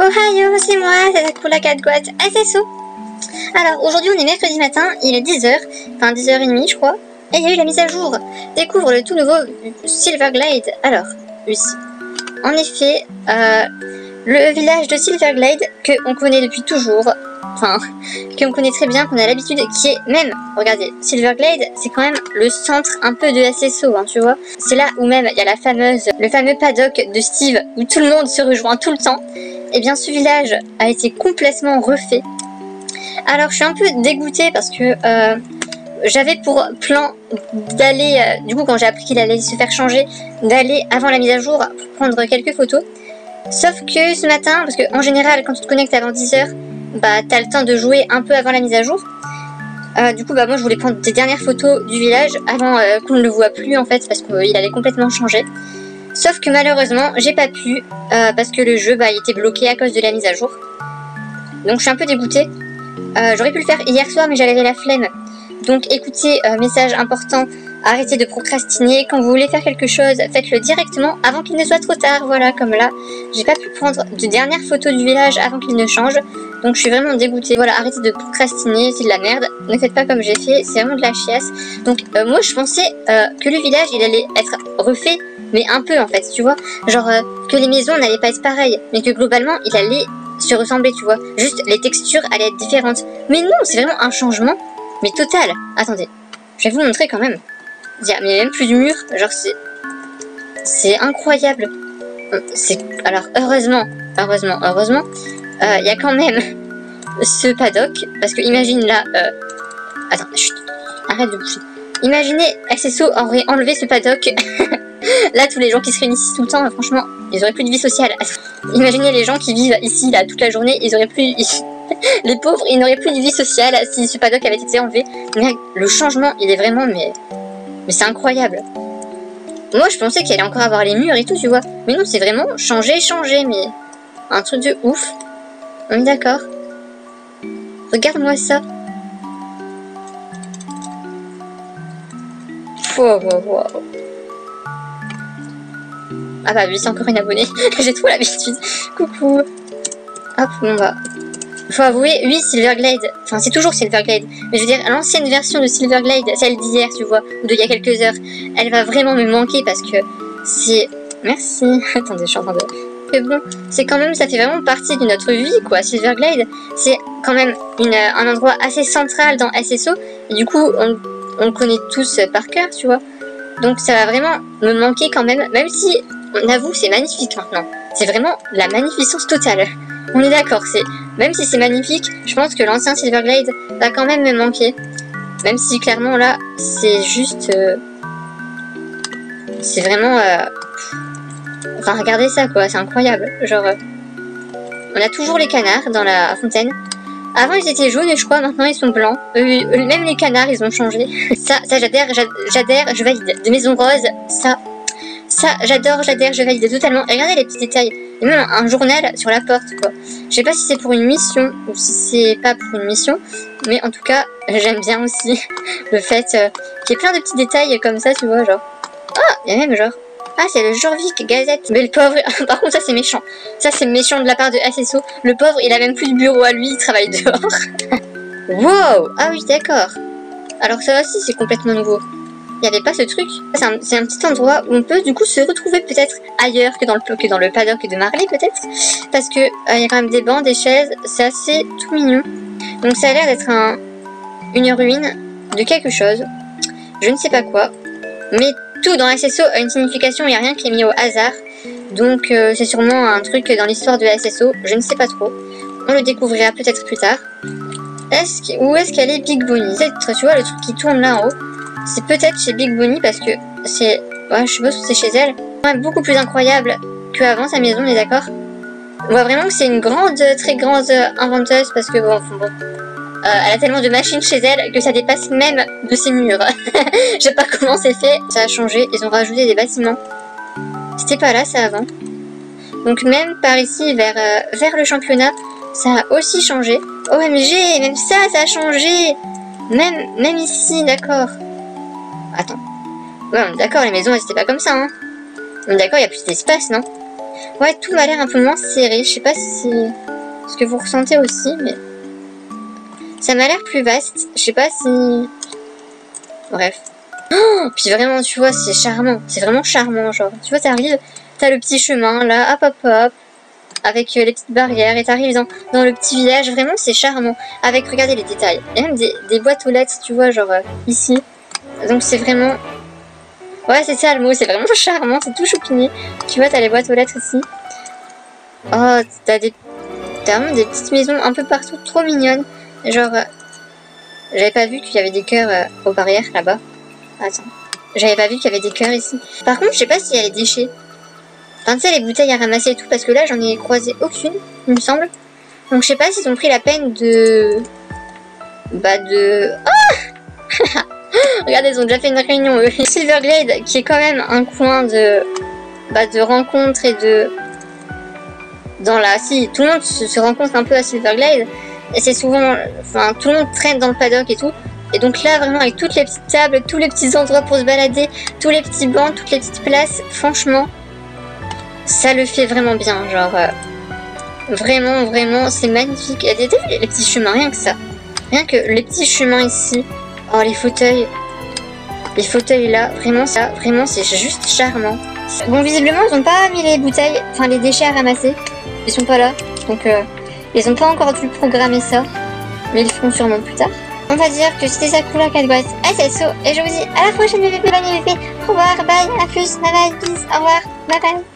Ohio, c'est moi, c'est Sakura Catguat SSO. Alors, aujourd'hui on est mercredi matin, il est 10h, enfin 10h30 je crois, et il y a eu la mise à jour. Découvre le tout nouveau Silverglade. Alors, oui. En effet, le village de Silverglade, qu'on connaît depuis toujours, enfin, qu'on connaît très bien, qu'on a l'habitude, qui est même, regardez, Silverglade, c'est quand même le centre un peu de SSO, hein, tu vois. C'est là où même il y a le fameux paddock de Steve, où tout le monde se rejoint tout le temps. Et bien ce village a été complètement refait. Alors je suis un peu dégoûtée parce que j'avais pour plan d'aller, du coup quand j'ai appris qu'il allait se faire changer, d'aller avant la mise à jour pour prendre quelques photos. Sauf que ce matin, parce que en général quand tu te connectes avant 10h, bah t'as le temps de jouer un peu avant la mise à jour. Du coup bah moi je voulais prendre des dernières photos du village avant qu'on ne le voit plus en fait, parce qu'il allait complètement changer. Sauf que malheureusement j'ai pas pu parce que le jeu il était bloqué à cause de la mise à jour. Donc je suis un peu dégoûtée. J'aurais pu le faire hier soir mais j'avais la flemme. Donc écoutez, message important, arrêtez de procrastiner. Quand vous voulez faire quelque chose, faites-le directement avant qu'il ne soit trop tard. Voilà, comme là, j'ai pas pu prendre de dernières photos du village avant qu'il ne change. Donc je suis vraiment dégoûtée. Voilà, arrêtez de procrastiner, c'est de la merde. Ne faites pas comme j'ai fait, c'est vraiment de la chiasse. Donc moi je pensais que le village il allait être refait, mais un peu en fait, tu vois. Genre que les maisons n'allaient pas être pareilles, mais que globalement il allait se ressembler, tu vois. Juste les textures allaient être différentes. Mais non, c'est vraiment un changement, mais total. Attendez, je vais vous montrer quand même. Il y a même plus de mur, genre c'est incroyable. Alors heureusement, il y a quand même ce paddock, parce que imagine là, attends, chut, arrête de bouger. Imaginez SSO aurait enlevé ce paddock. Là, tous les gens qui se réunissent tout le temps, franchement, ils auraient plus de vie sociale. Imaginez les gens qui vivent ici, là, toute la journée, ils auraient plus... Les pauvres, ils n'auraient plus de vie sociale si ce paddock avait été enlevé. Mais le changement, il est vraiment... Mais c'est incroyable. Moi, je pensais qu'il allait encore avoir les murs et tout, tu vois. Mais non, c'est vraiment changer, mais... Un truc de ouf. On est d'accord. Regarde-moi ça. Wow. Ah bah oui, c'est encore une abonnée. J'ai trop l'habitude. Coucou. Hop, bon bah. Faut avouer, oui, Silverglade. Enfin, c'est toujours Silverglade. Mais je veux dire, l'ancienne version de Silverglade, celle d'hier, tu vois, ou d'il y a quelques heures, elle va vraiment me manquer parce que c'est... Merci. Attendez, je suis en train de... Mais bon, c'est quand même, ça fait vraiment partie de notre vie, quoi. Silverglade, c'est quand même un endroit assez central dans SSO. Et du coup, on le connaît tous par cœur, tu vois. Donc ça va vraiment me manquer quand même si... On avoue, c'est magnifique maintenant. C'est vraiment la magnificence totale. On est d'accord, même si c'est magnifique, je pense que l'ancien Silverglade va quand même me manquer. Même si clairement là, c'est juste... c'est vraiment... Enfin, regardez ça quoi, c'est incroyable. Genre... on a toujours les canards dans la fontaine. Avant ils étaient jaunes et je crois maintenant ils sont blancs. Même les canards ils ont changé. ça j'adhère, je valide. Des maisons roses, ça, j'adore, je valide totalement. Et regardez les petits détails. Il y a même un journal sur la porte, quoi. Je sais pas si c'est pour une mission ou si c'est pas pour une mission. Mais en tout cas, j'aime bien aussi le fait qu'il y ait plein de petits détails comme ça, tu vois, genre. Ah, il y a même genre... Ah, c'est le Jorvik Gazette. Mais le pauvre... Par contre, ça c'est méchant. Ça c'est méchant de la part de SSO. Le pauvre, il a même plus de bureau à lui, il travaille dehors. Wow. Ah oui, d'accord. Alors ça aussi, c'est complètement nouveau. Il n'y avait pas ce truc. C'est un petit endroit où on peut du coup se retrouver peut-être ailleurs que dans le paddock de Marley peut-être. Parce que il y a quand même des bancs, des chaises, c'est assez tout mignon. Donc ça a l'air d'être une ruine de quelque chose. Je ne sais pas quoi. Mais tout dans SSO a une signification, il n'y a rien qui est mis au hasard. Donc c'est sûrement un truc dans l'histoire de SSO, je ne sais pas trop. On le découvrira peut-être plus tard. Où est-ce qu'elle est Big Bonnie? Peut-être, tu vois, le truc qui tourne là en haut. C'est peut-être chez Big Bonnie parce que c'est... Ouais, je suppose que c'est chez elle. Ouais, beaucoup plus incroyable qu'avant sa maison, on est d'accord? On voit vraiment que c'est une très grande inventeuse parce que bon... elle a tellement de machines chez elle que ça dépasse même de ses murs. Je sais pas comment c'est fait. Ça a changé, ils ont rajouté des bâtiments. C'était pas là ça avant. Donc même par ici vers le championnat, ça a aussi changé. OMG, même ça a changé. Même ici, d'accord. Attends. Ouais, d'accord, les maisons, elles étaient pas comme ça, hein. D'accord, il y a plus d'espace, non? Ouais, tout m'a l'air un peu moins serré. Je sais pas si c'est ce que vous ressentez aussi, mais ça m'a l'air plus vaste. Je sais pas si... Bref. Oh, puis vraiment, tu vois, c'est charmant. C'est vraiment charmant, genre. Tu vois, t'arrives, t'as le petit chemin, là, hop, hop, hop, avec les petites barrières, et t'arrives dans le petit village. Vraiment, c'est charmant. Avec, regardez les détails. Il y a même des boîtes aux lettres, tu vois, genre, ici. Donc, c'est vraiment... Ouais, c'est ça le mot, c'est vraiment charmant, c'est tout choupiné. Tu vois, t'as les boîtes aux lettres ici. Oh, t'as vraiment des petites maisons un peu partout, trop mignonnes. Genre, j'avais pas vu qu'il y avait des cœurs aux barrières là-bas. Attends, j'avais pas vu qu'il y avait des cœurs ici. Par contre, je sais pas s'il y a les déchets. Enfin, tu sais, les bouteilles à ramasser et tout, parce que là, j'en ai croisé aucune, il me semble. Donc, je sais pas s'ils ont pris la peine de... Ah regardez, ils ont déjà fait une réunion, eux. Silverglade, qui est quand même un coin de rencontres et de... Si, tout le monde se rencontre un peu à Silverglade. Et c'est souvent... Enfin, tout le monde traîne dans le paddock et tout. Et donc là, vraiment, avec toutes les petites tables, tous les petits endroits pour se balader, tous les petits bancs, toutes les petites places, franchement, ça le fait vraiment bien. Genre, vraiment, vraiment, c'est magnifique. Et t'as vu les petits chemins, rien que ça. Rien que les petits chemins ici. Oh, les fauteuils. Les fauteuils là, vraiment, ça, vraiment, c'est juste charmant. Bon, visiblement, ils n'ont pas mis les bouteilles, enfin les déchets à ramasser. Ils sont pas là. Donc, ils n'ont pas encore dû programmer ça. Mais ils le feront sûrement plus tard. On va dire que c'était Sakura Catboat SSO. Et je vous dis à la prochaine, bébé, bébé. Au revoir, bye, à plus, bye bye, peace, au revoir, bye bye.